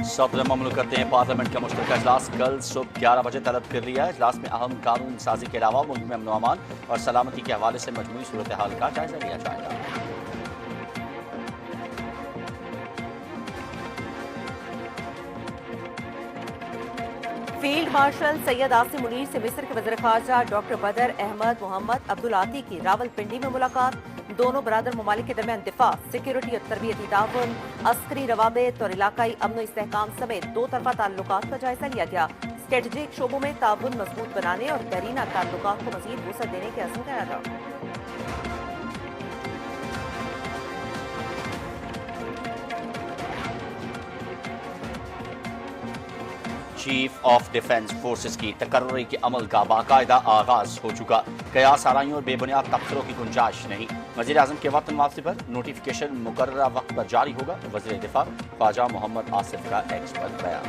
सदर ममलकत ने पार्लियामेंट का मुश्तरका इजलास कल सुबह 11 बजे तलब कर लिया। इजलास में अहम कानून साजी के अलावा मुल्क में अमन व अमान और सलामती के हवाले से मजमूई सूरत हाल का जायजा लिया जाएगा। फील्ड मार्शल सैयद आसिम मुनीर से मिस्र के वज़ीर ख़ारजा डॉक्टर बदर अहमद मोहम्मद अब्दुल आती की रावलपिंडी में मुलाकात। दोनों बरादर ममालिक के दरमियान दिफा, सिक्योरिटी और तरबियती ताउन, अस्करी रवाबित और इलाकाई अमन इस्तेहकाम समेत दो तरफा ताल्लुकात का जायजा लिया गया। स्ट्रेटेजिक शोबों में ताउन मजबूत बनाने और दरीना ताल्लुकात को मजीद वसअत देने के अज़्म का था। चीफ ऑफ डिफेंस फोर्सेस की तकर्री के अमल का बाकायदा आगाज हो चुका। कयास आराइयों और बेबुनियाद तबसरों की गुंजाइश नहीं। वज़ीर आज़म के वतन वापसी पर नोटिफिकेशन मुकर्ररा वक्त पर जारी होगा। वज़ीर दिफा ख्वाजा मोहम्मद आसिफ का एक्सपर्ट बयान।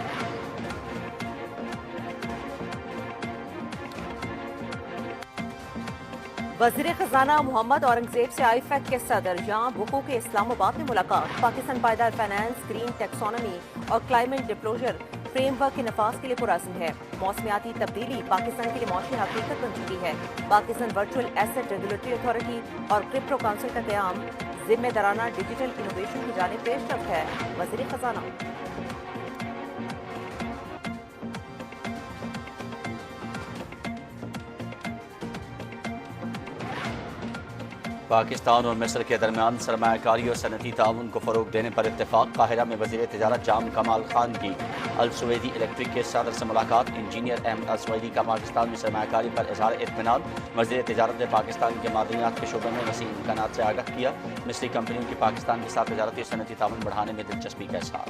वज़ीर खजाना मोहम्मद औरंगजेब से आईफेक के सदर जां बुको के इस्लामाबाद में मुलाकात। पाकिस्तान पायदार फाइनेंस, ग्रीन टैक्सोनॉमी और क्लाइमेट डिस्क्लोजर फ्रेमवर्क के नफाज के लिए पुरअज़्म है। मौसमियाती तब्दीली पाकिस्तान के लिए मौशी हकीकत बन चुकी है। Pakistan virtual asset regulatory authority और क्रिप्टो काउंसिल का क़याम जिम्मेदाराना डिजिटल इनोवेशन की जानिब पेशरफ्त है। वज़ीर खजाना पाकिस्तान और मिस्र के दरमियान सरमायाकारी और सनती ताउन को फ़रोग देने पर इत्तेफाक। काहिरा में वज़ीर तिजारत जाम कमाल खान की अल सुवैदी इलेक्ट्रिक के सदर से मुलाकात। इंजीनियर अहमद अल सुवैदी का पाकिस्तान में सरमायाकारी पर इजहार इत्मीनान। वज़ीर तिजारत ने पाकिस्तान के मादनियात के शोबे में वसीह इम्कानात से आगाह किया। मिस्री कंपनियों की पाकिस्तान के साथ तिजारती और सनती ताउन बढ़ाने में दिलचस्पी का इज़हार।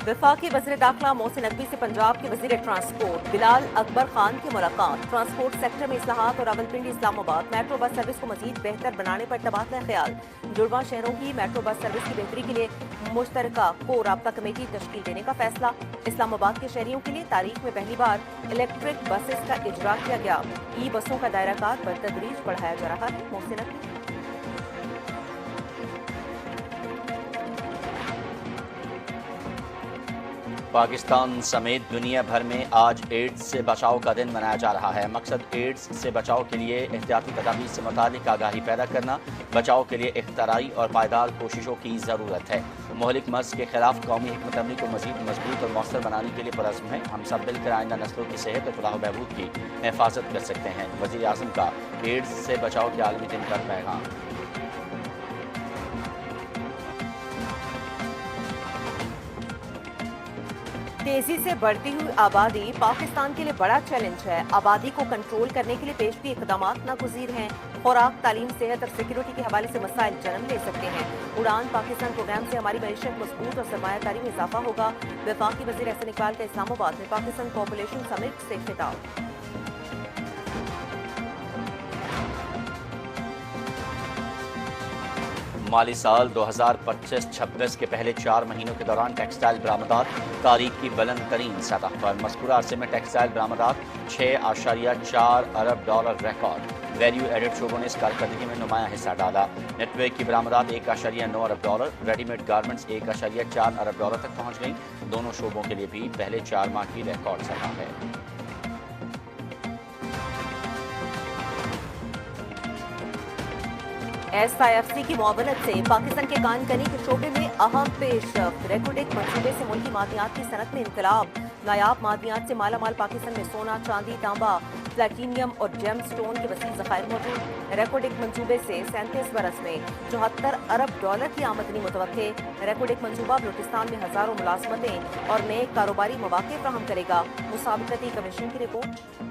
वफाकी वज़ीर दाखिला मोहसिन नकवी से पंजाब के वज़ीर ट्रांसपोर्ट बिलाल अकबर खान की मुलाकात। ट्रांसपोर्ट सेक्टर में इस्लाहात और Rawalpindi Islamabad metro bus service को मजीद बेहतर बनाने पर तबादला ख्याल। जुड़वा शहरों की मेट्रो बस सर्विस की बेहतरी के लिए मुश्तरका को राब्ता कमेटी तश्कील देने का फैसला। इस्लामाबाद के शहरियों के लिए तारीख में पहली बार इलेक्ट्रिक बसेस का इजरा किया गया। ई बसों का दायरा कार बतदरीज बढ़ाया जा रहा है। मोहसिन नकवी पाकिस्तान समेत दुनिया भर में आज एड्स से बचाव का दिन मनाया जा रहा है। मकसद एड्स से बचाव के लिए एहतियाती तदाबीर से मुतालिक आगाही पैदा करना, बचाव के लिए इख्तराई और पायदार कोशिशों की ज़रूरत है। मोहलिक मर्ज के खिलाफ कौमी हिकमत अमली को मज़ीद मजबूत और मौसर बनाने के लिए पुरअज़्म है। हम सब मिलकर आइंदा नस्लों की सेहत और फलाह बहबूद की हिफाजत कर सकते हैं। वज़ीर आज़म का एड्स से बचाव के आलमी दिन पर पैगाम। तेजी से बढ़ती हुई आबादी पाकिस्तान के लिए बड़ा चैलेंज है। आबादी को कंट्रोल करने के लिए पेशगी इक़दाम नागुज़ीर हैं। खुराक, तालीम, सेहत और सिक्योरिटी के हवाले से मसाइल जन्म ले सकते हैं। उड़ान पाकिस्तान प्रोग्राम से हमारी मईशत मजबूत और सरमायाकारी में इजाफा होगा। वफाकी वज़ीर एहसन इकबाल का इस्लामाबाद में पाकिस्तान पॉपुलेशन समिट से खिताब। माली साल 2025-26 के पहले 4 महीनों के दौरान टेक्सटाइल बरामदात तारीख की बुलंद तरीन सतह पर। मज़कूरा अरसे में टेक्सटाइल बरामदात $6.4 अरब रिकॉर्ड। वैल्यू एडेड शोबों ने इस कारकर्दगी में नुमाया हिस्सा डाला। नेटवर्क की बरामदात $1.9 अरब, रेडीमेड गारमेंट्स $1.4 अरब तक पहुँच गई। दोनों शोबों के लिए भी पहले 4 माह की रिकॉर्ड सतह है। SIFC की मुआवनत से पाकिस्तान के कानकनी के शोबे में अहम पेशरफ्त। रेकोडेक मंसूबे से मुल्की मादनियात की सनत में इनकलाब। नायाब मादनियात से माला माल पाकिस्तान में सोना, चांदी, तांबा, प्लेटिनियम और जेम स्टोन के वसीह ज़खायर मौजूद। रेकोडेक मंसूबे से 37 बरस में $74 अरब की आमदनी मुतवक्के। रेकोडेक मंसूबा बलूचिस्तान में हज़ारों मुलाजमतें और नए कारोबारी मौके फराहम करेगा। मुसाबिकती कमीशन की रिपोर्ट।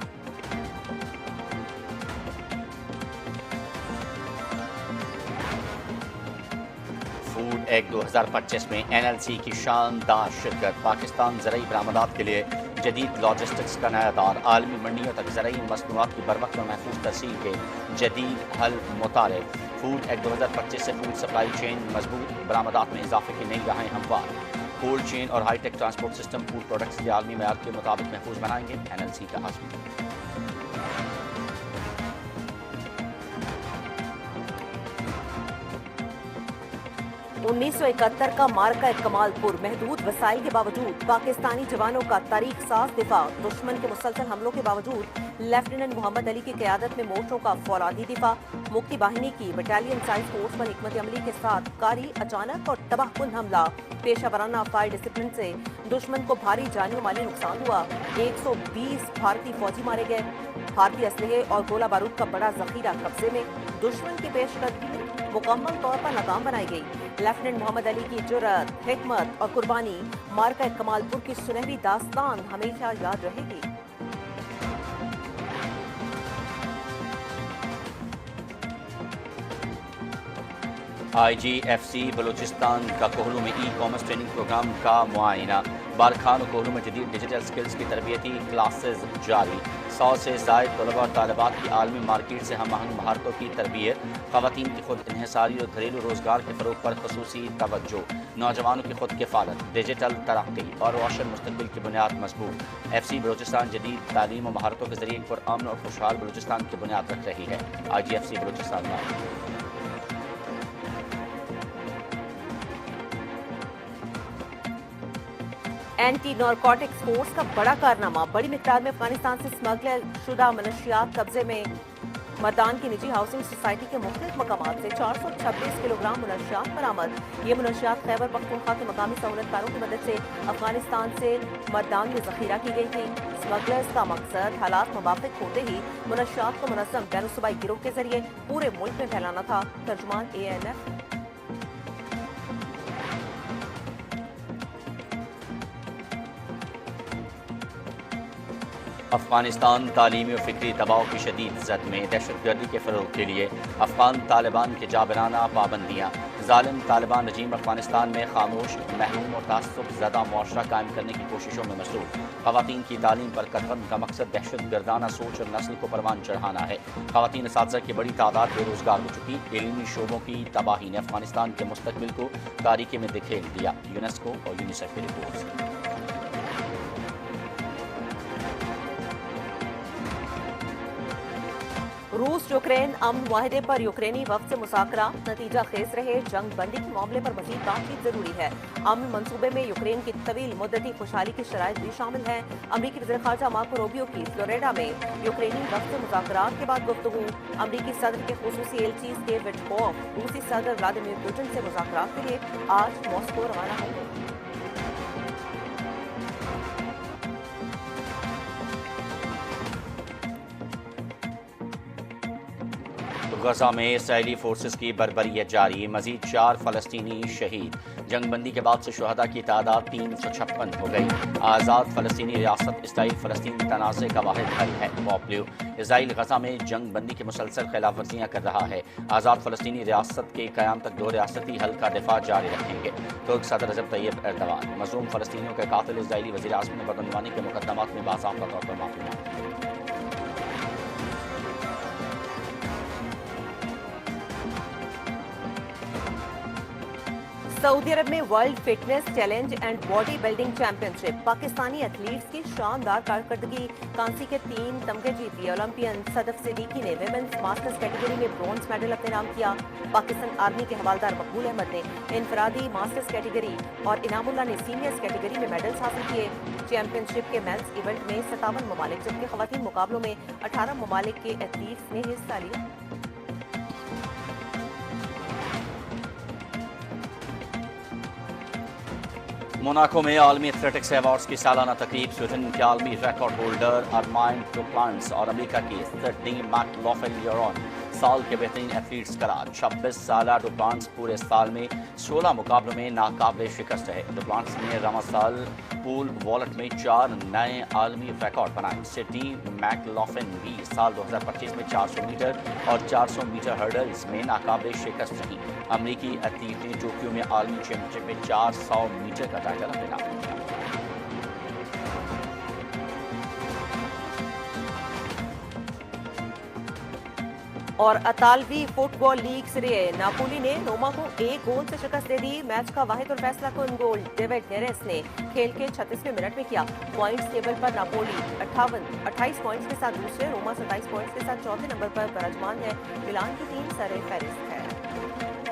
फूड एक्ट 2025 में NLC की शानदार शिरकत। पाकिस्तान ज़रई बरामदात के लिए जदीद लॉजिस्टिक्स का नया दौर। आलमी मंडियों तक ज़रई मसनूआत की बरवक्त और महफूज तरसील के जदीद हल मुतालिब। फूड एक्ट 2025 से फूड सप्लाई चेन मजबूत, बरामदात में इजाफे की नई राहें हमवार। कोल्ड चेन और high tech transport system food products के आलमी मयार के मुताबिक महफूज बनाएंगे। NLC का आज़म। 1971 का मार्का कमालपुर महदूद वसाइल के बावजूद पाकिस्तानी जवानों का तारीख साज दिफा। दुश्मन के मुसलसल हमलों के बावजूद लेफ्टिनेंट मोहम्मद अली की क़यादत में मोर्चों का फौलादी दिफा। मुक्ति बाहिनी की बटालियन साइज फोर्स पर हिकमत अमली के साथ कारी अचानक और तबाहकुन हमला। पेशा वराना फायर डिसिप्लिन से दुश्मन को भारी जानी माली नुकसान हुआ। 120 भारतीय फौजी मारे गए। भारतीय असलहे और गोला बारूद का बड़ा जखीरा कब्जे में। दुश्मन की पेशकदमी मुकम्मल तौर पर नाकाम बनाई गई। लेफ्टिनेंट मोहम्मद अली की जुर्रत, हिकमत और कुर्बानी मार्का कमालपुर की सुनहरी दास्तान हमेशा याद रहेगी। IGFC बलूचिस्तान का कोहलू में ई कॉमर्स ट्रेनिंग प्रोग्राम का मुआयना। बारखान और कोहलू में जदीद डिजिटल स्किल्स की तरबियती क्लासेज जारी। 100 से ज़ायद तलबा और तालिबात की आलमी मार्केट से हम आहंग महारतों की तरबियत। ख़वातीन की खुद इन्हिसारी और घरेलू रोज़गार के फ़रोग़ पर ख़ुसूसी तवज्जो। नौजवानों की खुद किफ़ालत, डिजिटल तरक्की और रोशन मुस्तक़बिल की बुनियाद मज़बूत। FC बलूचिस्तान जदीद तालीम और महारतों के ज़रिए पुरअमन और खुशहाल बलूचिस्तान की बुनियाद रख रही है। IGFC बलूचिस्तान में एंटी नारकोटिक्स फोर्स का बड़ा कारनामा। बड़ी मिकदार में अफगानिस्तान से स्मगल शुदा मनशियात कब्जे में। मर्दान की निजी हाउसिंग सोसाइटी के मुख्तलिफ मकामात से 426 किलोग्राम मनशियात बरामद। ये मनशियात खैबर पख्तूनख्वा के मकामी सहूलतकारों की मदद से अफगानिस्तान से मर्दान में जखीरा की गई थी। स्मगलर्स का मकसद हालात मुवाफिक होते ही मनशियात को मुनज़्ज़म बैन सूबाई गिरोह के जरिए पूरे मुल्क में फैलाना था। तर्जुमान ANF। अफगानिस्तान तालीमी और फिक्री दबाव की शदीद जद में। दहशतगर्दी के फ़रोग़ के लिए अफगान तालिबान के जाबराना पाबंदियाँ। ज़ालिम तालिबान रजीम अफगानिस्तान में खामोश, महरूम और तासुब ज़दा मुआशरा कायम करने की कोशिशों में मसरूफ़। ख़वातीन की तालीम पर कदम का मकसद दहशतगर्दाना सोच और नस्ल को परवान चढ़ाना है। ख़वातीन असातिज़ा की बड़ी तादाद बेरोज़गार हो चुकी। इल्मी शोबों की तबाही ने अफगानिस्तान के मुस्तक़बिल को तारीकी में धकेल दिया। यूनेस्को और यूनिसेफ की रिपोर्ट। रूस यूक्रेन अमन मुआहदे पर यूक्रेनी वक्त से मुज़ाकरा नतीजा खेज रहे। जंग बंदी के मामले पर मज़ीद बातचीत जरूरी है। अमन मंसूबे में यूक्रेन की तवील मुद्दती खुशहाली की शराइत भी शामिल है। अमरीकी वज़ीर ख़ारजा मार्को रूबियो की फ्लोरिडा में यूक्रेनी वक्त से मुज़ाकरात के बाद गुफ्तगू। अमरीकी सदर के खुसूसी एलची स्टीव विटकॉफ रूसी सदर व्लादिमीर पुतिन से मुज़ाकरात के लिए आज मॉस्को रवाना होंगे। गजा में इसराइली फोर्सेस की बर्बरियत जारी। मजीद 4 फ़लस्तीनी शहीद। जंग बंदी के बाद से शुहदा की तादाद 356 हो गई। आज़ाद फ़लस्तीनी रियासत इसराइल फ़लस्तीन तनाज़े का वाहिद हल है। पॉपलियो इसराइल गजा में जंग बंदी की मुसलसल खिलाफ वर्जियाँ कर रहा है। आज़ाद फ़लस्तीनी रियासत के क़याम तक 2 रियासती हल का दिफा जारी रखेंगे। तुर्क सदर रजब तैयब एर्दोगान मज़लूम फ़लस्तीनियों के कातिल इसराइली वज़ीर आज़म ने बदनवानी के मुकदमात में बाज़ाब्ता तौर पर माफ़ी मांगी। सऊदी अरब में world fitness challenge and body building championship. Pakistani athletes की शानदार कारकर्दगी। कांसी के 3 तमगे जीती। ओलंपियन सदफ सिद्दीकी ने विमेंस मास्टर्स कैटेगरी में ब्रॉन्ज मेडल अपने नाम किया। पाकिस्तान आर्मी के हवालदार मकबूल अहमद ने इनफरादी मास्टर्स कैटेगरी और इनामुल्लाह ने सीनियर्स कैटेगरी में मेडल्स हासिल किए। चैंपियनशिप के मेंस इवेंट में 57 ममालिक जबकि खवातीन मुकाबलों में 18 ममालिक के एथलीट्स ने हिस्सा लिया। मोनाको में आलमी एथलेटिक्स अवार्ड्स की सालाना तकरीब। स्वीडन के आलमी रिकॉर्ड होल्डर अरमाइन डुप्लांट्स और अमेरिका की सिडनी मैकलॉफलिन साल के बेहतरीन एथलीट्स करार। 26 साल डुप्लांट्स पूरे साल में 16 मुकाबलों में नाकाबिल शिकस्त रहे। डुप्लांट्स ने रमासाल पूल वॉलेट में 4 नए आलमी रिकॉर्ड बनाए। सिडनी मैकलॉफलिन भी साल 2025 में 400 मीटर और 400 मीटर हर्डल्स में नाकाबिल शिकस्त रही। अमरीकी एथलीट ने टोक्यो में आलमी चैंपियनशिप में 400 मीटर का टाइटल अपने नाम किया। और अतालवी फुटबॉल लीग सीrie नापोली ने रोमा को 1 गोल से शिकस्त दे दी। मैच का वाहिद और फैसला कुन गोल डेविड नेरेस ने खेल के 36वें मिनट में किया। पॉइंट्स टेबल पर नापोली 28 पॉइंट्स के साथ दूसरे, रोमा 27 पॉइंट्स के साथ चौथे नंबर पर बरजमान है। मिलान की टीम सरे फहरिस्त है।